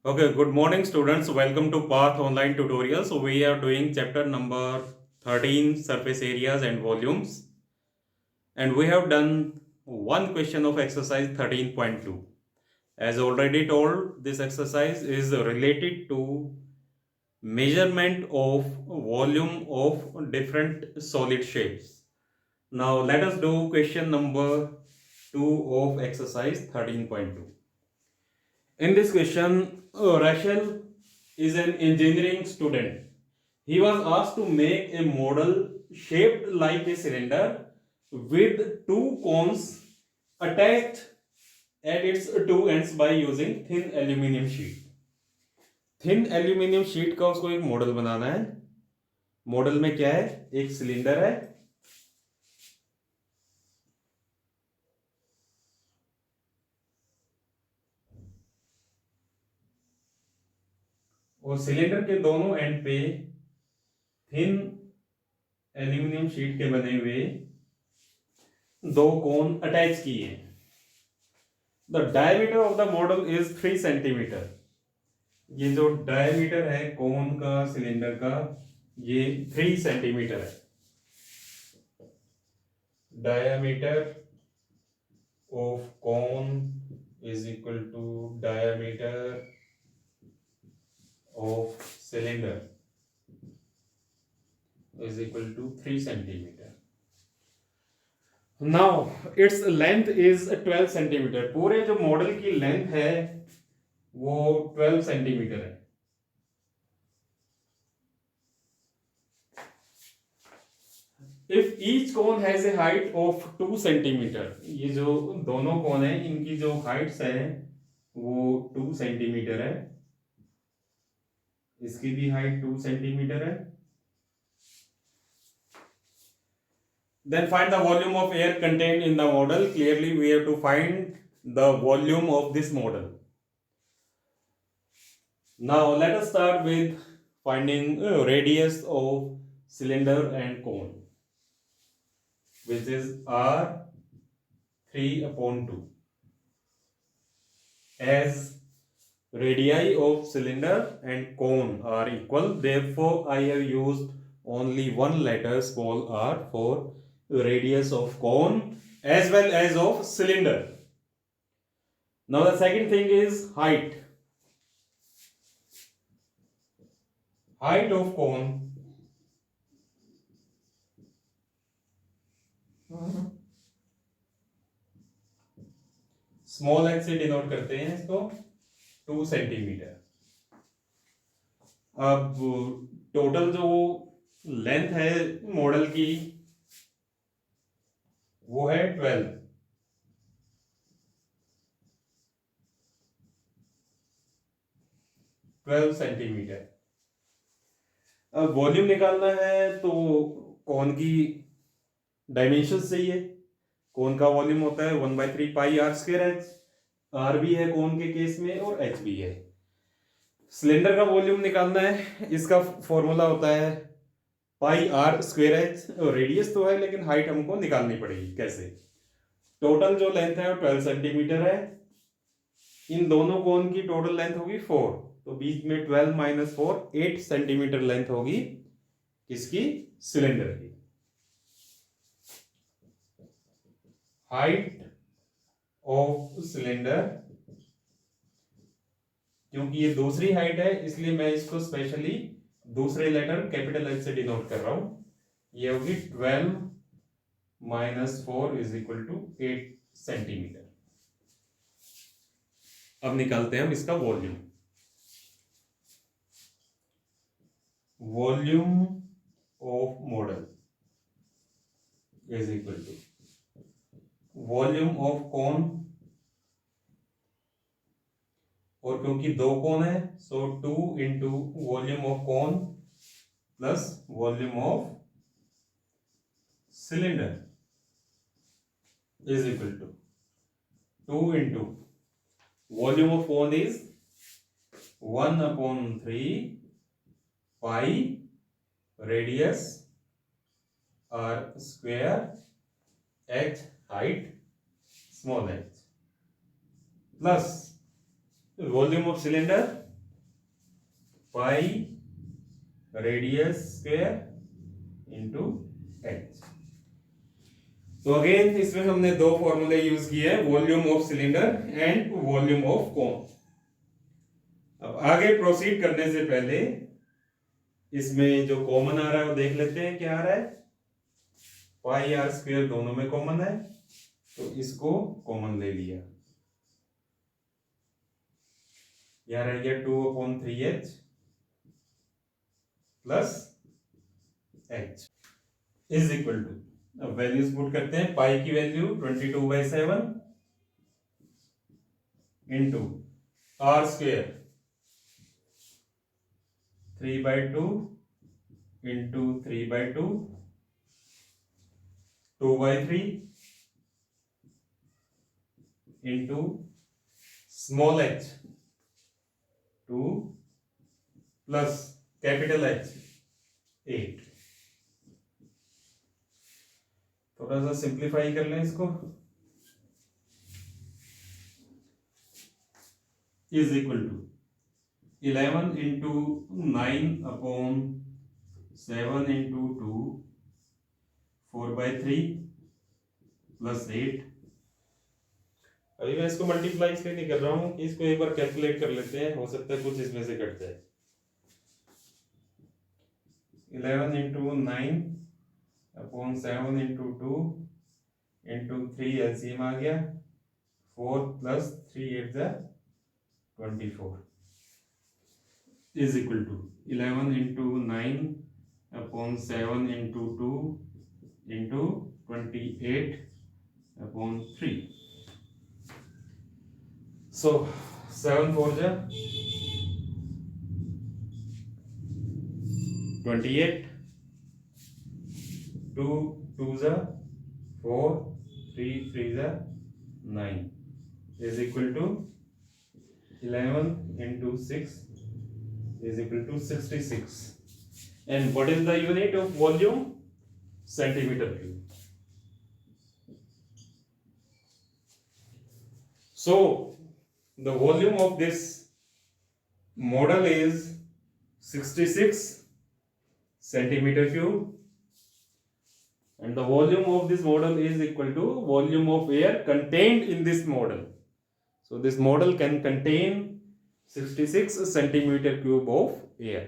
Okay, good morning students. Welcome to Path Online Tutorials. So we are doing chapter number 13, surface areas and volumes. And we have done one question of exercise 13.2. As already told, this exercise is related to measurement of volume of different solid shapes. Now let us do question number 2 of exercise 13.2. In this question, Rachel is an engineering student. He was asked to make a model shaped like a cylinder with two cones attached at its two ends by using thin aluminium sheet. Thin aluminium sheet का उसको एक model बनाना है. Model में क्या है? एक cylinder है और सिलेंडर के दोनों एंड पे थिन एल्यूमिनियम शीट के बने हुए दो कोन अटैच किए हैं. The diameter of the model is 3 centimetre. ये जो डायमीटर है कोन का सिलेंडर का ये 3 सेंटीमीटर है. Diameter of cone is equal to diameter of cylinder is equal to 3 centimeter. Now its length is 12 centimeter. पूरे जो मॉडल की लेंथ है वो 12 सेंटीमीटर है. If each cone has a height of 2 centimetre, ये जो दोनों कोन है इनकी जो हाइट्स है वो 2 सेंटीमीटर है. इसकी भी हाइट 2 सेंटीमीटर है. Then find the volume of air contained in the model. Clearly we have to find the volume of this model. Now let us start with finding radius of cylinder and cone, which is R3/2. As radii of cylinder and cone are equal, therefore I have used only one letter small r for radius of cone as well as of cylinder. Now the second thing is height. Height of cone small h से denote करते हैं इसको 2 centimetre. अब total जो length है model की वो है 12 सेंटीमीटर. अब वॉल्यूम निकालना है तो कौन की डायमेंशन चाहिए. कौन का वॉल्यूम होता है 1/3 पाई आर स्क्वायर एच. आर भी है कौन के केस में और एच भी है. सिलेंडर का वॉल्यूम निकालना है, इसका फॉर्मूला होता है पाई आर स्क्वायर एच. रेडियस तो है लेकिन हाइट हमको निकालनी पड़ेगी. कैसे? टोटल जो लेंथ है वो 12 सेंटीमीटर है. इन दोनों कोन की टोटल लेंथ होगी 4, तो बीच में 12 माइनस 4 8 सेंटीमीटर लेंथ होगी किसकी? सिलेंडर की. हाइट ऑफ सिलेंडर, क्योंकि ये दूसरी हाइट है इसलिए मैं इसको स्पेशली दूसरे लेटर कैपिटल एच से डिनोट कर रहा हूं. ये होगी 12 minus 4 is equal to 8 centimetre. अब निकालते हैं हम इसका volume. Volume of model is equal to volume of cone, और क्योंकि दो कोन है so 2 into volume of cone plus volume of cylinder is equal to 2 into volume of cone is 1/3 pi radius r square h height small h plus volume of cylinder pi radius square into H. तो again इसमें हमने दो फॉर्मूले use किए हैं, volume of cylinder and volume of कोन। अब आगे proceed करने से पहले इसमें जो कॉमन आ रहा है वो देख लेते हैं क्या आ रहा है। पाई आर स्क्वायर दोनों में कॉमन है, तो इसको कॉमन ले लिया, यहां रह गया 2/3h plus h is equal to, अब वैल्यूज पुट करते हैं। पाई की value 22/7 into r square 3/2 into 3/2 2/3 into small h 2 प्लस कैपिटल H 8। थोड़ा सा सिंप्लीफाई कर लें इसको, is equal to 11 into 9/7 into 2 4/3 plus 8। अभी मैं इसको मल्टीप्लाई इसलिए नहीं कर रहा हूं कि इसको एक बार कैलकुलेट कर लेते हैं, हो सकता है कुछ इसमें से कट जाए। 11 इंटू 9/7 इंटू 2 इंटू 3 एलसीएम आ गया 4 plus 3 8 24 is equal to 11 into 9/7 into 2 into 28/3। So 7 4 जा 28, 2 2 जा 4, 3 3 जा 9 is equal to 11 into 6 is equal to 66. And what is the unit of volume? Centimeter cube. So the volume of this model is 66 centimeter cube, and the volume of this model is equal to volume of air contained in this model. So this model can contain 66 centimeter cube of air.